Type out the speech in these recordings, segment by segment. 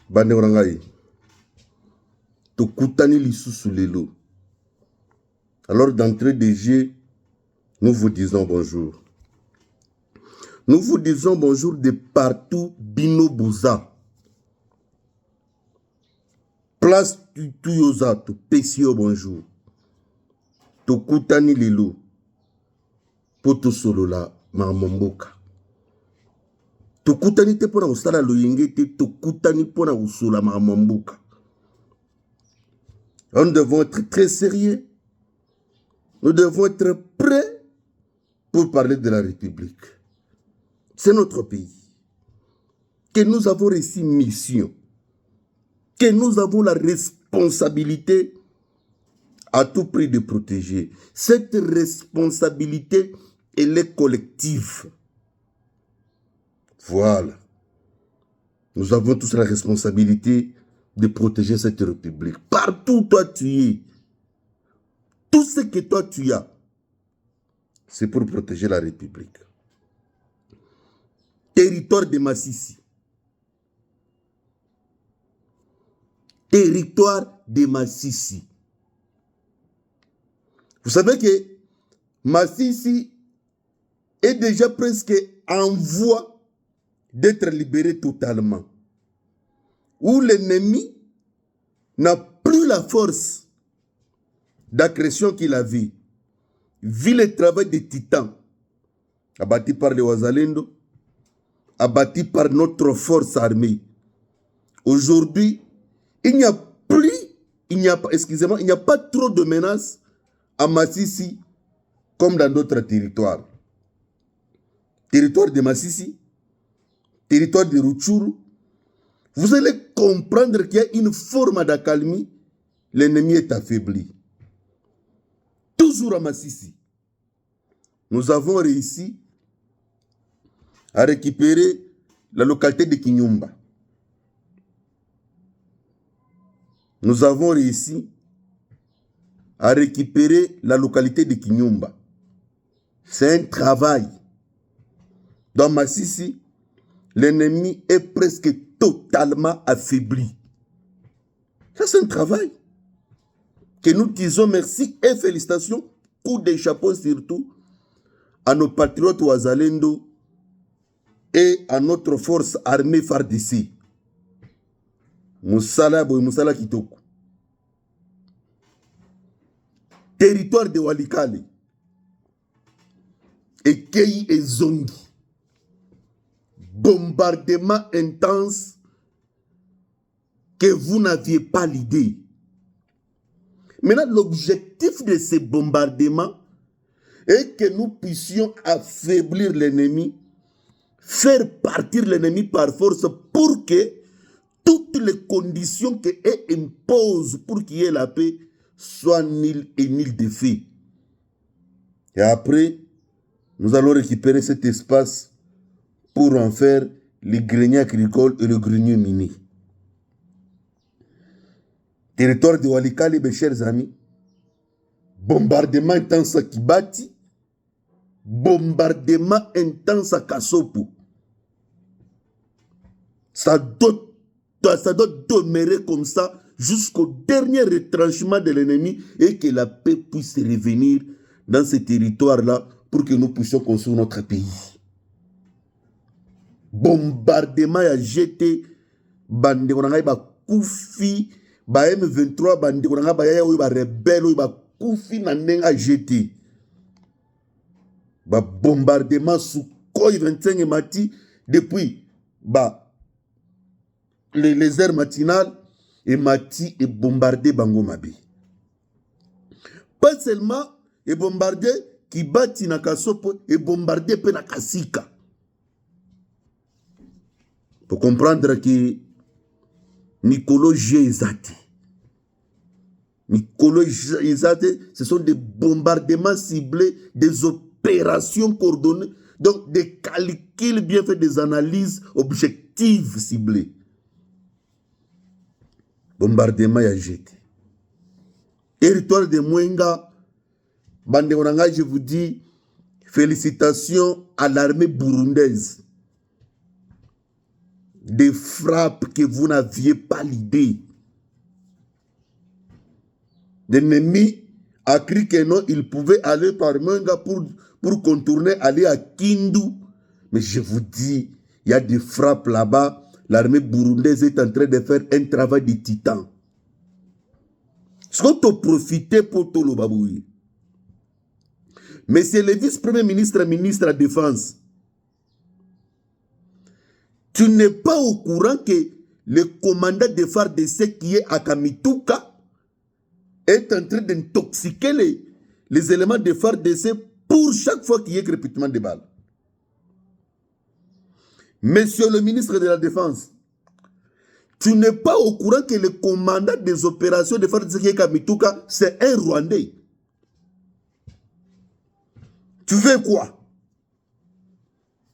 Bande Orangai. Tokutani lisusu lelo. Alors d'entrée de jeu, nous vous disons bonjour. Nous vous disons bonjour de partout, Bino Bouza. Place Tutuyoza, to Pesio bonjour. Tokutani lelo. Poto solola, Mamomboka. Tokutani te pona usala loyenge te, tokutani pona usola Mamomboka. Nous devons être très sérieux. Nous devons être prêts pour parler de la République. C'est notre pays. Que nous avons reçu mission. Que nous avons la responsabilité à tout prix de protéger. Cette responsabilité, elle est collective. Voilà. Nous avons tous la responsabilité de protéger cette République. Partout où toi tu es, tout ce que toi tu as, c'est pour protéger la République. Territoire de Massissi. Territoire de Massissi. Vous savez que Massissi est déjà presque en voie d'être libéré totalement. Où l'ennemi n'a plus la force d'agression qu'il avait. Vu le travail des titans, abattu par les Wazalendo, abattu par notre force armée. Aujourd'hui, il n'y a pas trop de menaces à Massissi comme dans d'autres territoires. Territoire de Massissi, territoire de Rutshuru, vous allez comprendre qu'il y a une forme d'accalmie, l'ennemi est affaibli. Toujours à Massissi, nous avons réussi à récupérer la localité de Kinyumba. Nous avons réussi à récupérer la localité de Kinyumba. C'est un travail. Dans Massissi, l'ennemi est presque totalement affaibli. Ça, c'est un travail. Que nous disons merci et félicitations, coup de chapeau surtout, à nos patriotes Wazalendo et à notre force armée FARDC. Moussala Boy Moussala Kitoko. Territoire de Walikale. Ekei et Zongi. Bombardement intense que vous n'aviez pas l'idée. Maintenant, l'objectif de ces bombardements est que nous puissions affaiblir l'ennemi, faire partir l'ennemi par force pour que toutes les conditions qu'elle impose pour qu'il y ait la paix soient nulles et nul de fait. Et après, nous allons récupérer cet espace pour en faire les greniers agricoles et le grenier minier. Territoire de Walikale, mes chers amis, bombardement intense à Kibati, bombardement intense à Kasopo. Ça doit demeurer comme ça jusqu'au dernier retranchement de l'ennemi et que la paix puisse revenir dans ce territoire-là pour que nous puissions construire notre pays. Bombardement a jeté bande konanga ba kufi ba M23 bande konanga ba ya ba rebelle ba kufi na nenga jeté ba bombardement sous Koi 25 mati depuis les heures matinales et mati et bombardé bango mabe. Pas seulement et bombardé Kibati na Kasopo et bombardé pe na Kasika. Pour comprendre que Nicolo Gézate, ce sont des bombardements ciblés, des opérations coordonnées, donc des calculs bien faits, des analyses objectives ciblées. Bombardement y a jeté. Territoire de Mwenga, Bandeonanga, je vous dis, félicitations à l'armée burundaise. des frappes que vous n'aviez pas l'idée. L'ennemi a cru que non, il pouvait aller par Mwenga pour contourner, aller à Kindu. Mais je vous dis, il y a des frappes là-bas. L'armée burundaise est en train de faire un travail de titan. Ce qu'on t'a profité pour tout le babouille. Mais c'est le vice-premier ministre, ministre de la Défense. Tu n'es pas au courant que le commandant de FARDC qui est à Kamituka est en train d'intoxiquer les éléments de FARDC pour chaque fois qu'il y ait crépitement de balles. Monsieur le ministre de la Défense, tu n'es pas au courant que le commandant des opérations de FARDC qui est à Kamituka, c'est un Rwandais. Tu fais quoi?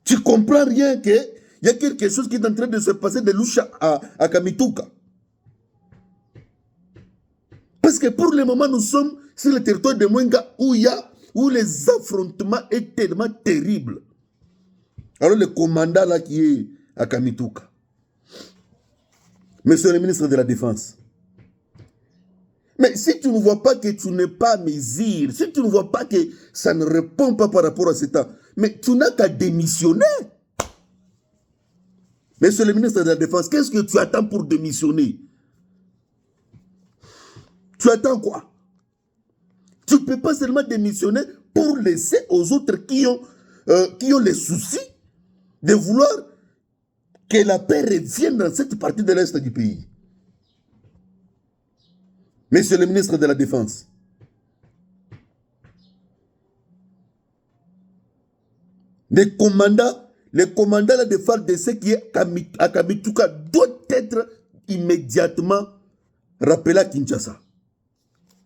Tu comprends rien qu'il y a quelque chose qui est en train de se passer de louche à Kamituka. Parce que pour le moment, nous sommes sur le territoire de Mwenga où les affrontements sont tellement terribles. Alors le commandant là qui est à Kamituka, monsieur le ministre de la Défense, mais si tu ne vois pas que tu n'es pas à mesure, si tu ne vois pas que ça ne répond pas par rapport à ce temps, mais tu n'as qu'à démissionner. Monsieur le ministre de la Défense, qu'est-ce que tu attends pour démissionner? Tu attends quoi? Tu ne peux pas seulement démissionner pour laisser aux autres qui ont les soucis de vouloir que la paix revienne dans cette partie de l'Est du pays. Monsieur le ministre de la Défense, le commandant de FARDC qui est à Kamituka doit être immédiatement rappelé à Kinshasa.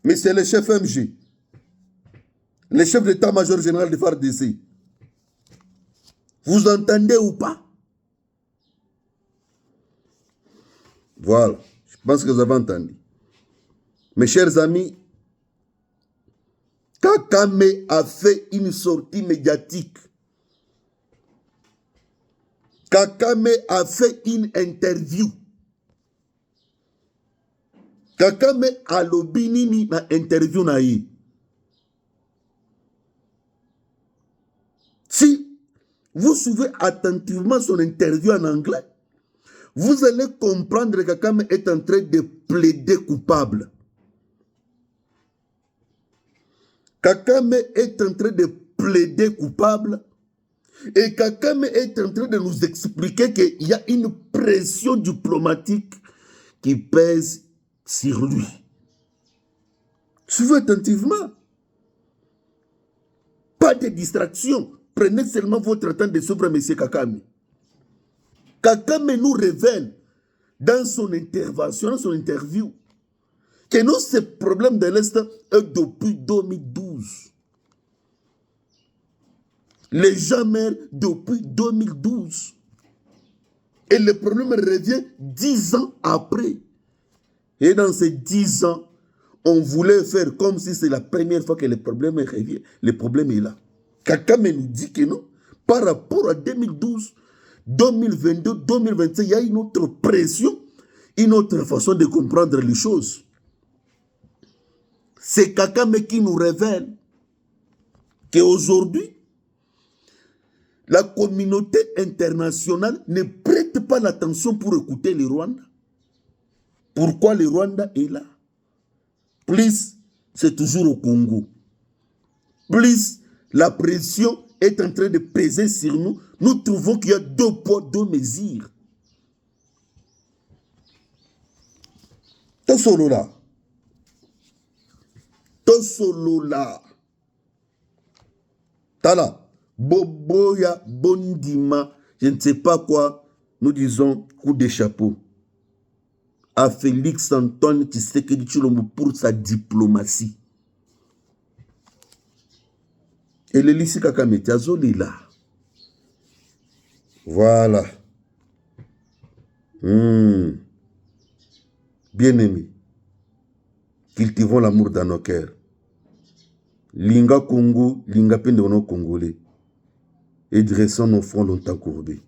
Mais c'est le chef MG, le chef d'état-major général de FARDC. Vous entendez ou pas? Voilà, je pense que vous avez entendu. Mes chers amis, Kakame a fait une sortie médiatique. Kakame a fait une interview. Kakame a lobinini na interview na yi. Si vous suivez attentivement son interview en anglais, vous allez comprendre que Kakame est en train de plaider coupable. Kakame est en train de plaider coupable et Kakame est en train de nous expliquer qu'il y a une pression diplomatique qui pèse sur lui. Suivez attentivement. Pas de distraction. Prenez seulement votre temps de suivre M. Kakame. Kakame nous révèle dans son intervention, dans son interview, que nous, ce problème de l'Est est depuis 2012. Les gens meurent depuis 2012. Et le problème revient 10 ans après. Et dans ces 10 ans, on voulait faire comme si c'est la première fois que le problème revient. Le problème est là. Kakame nous dit que non. Par rapport à 2012, 2022, 2025, il y a une autre pression, une autre façon de comprendre les choses. C'est Kakame qui nous révèle qu'aujourd'hui, la communauté internationale ne prête pas l'attention pour écouter le Rwanda. Pourquoi le Rwanda est là? Plus, c'est toujours au Congo. Plus, la pression est en train de peser sur nous. Nous trouvons qu'il y a 2 poids, 2 mesures. Tosolola. Tosolola. Tala. Boboya, Bondima, je ne sais pas quoi, nous disons coup de chapeau à Félix Antoine Tshisekedi Tshilombo pour sa diplomatie. Et le lycée Kakame Tiazoli là. Voilà. Bien-aimés, cultivons l'amour dans nos cœurs. Linga Congo, Linga Pendono Congolais. Et dressons nos fronts longtemps courbés.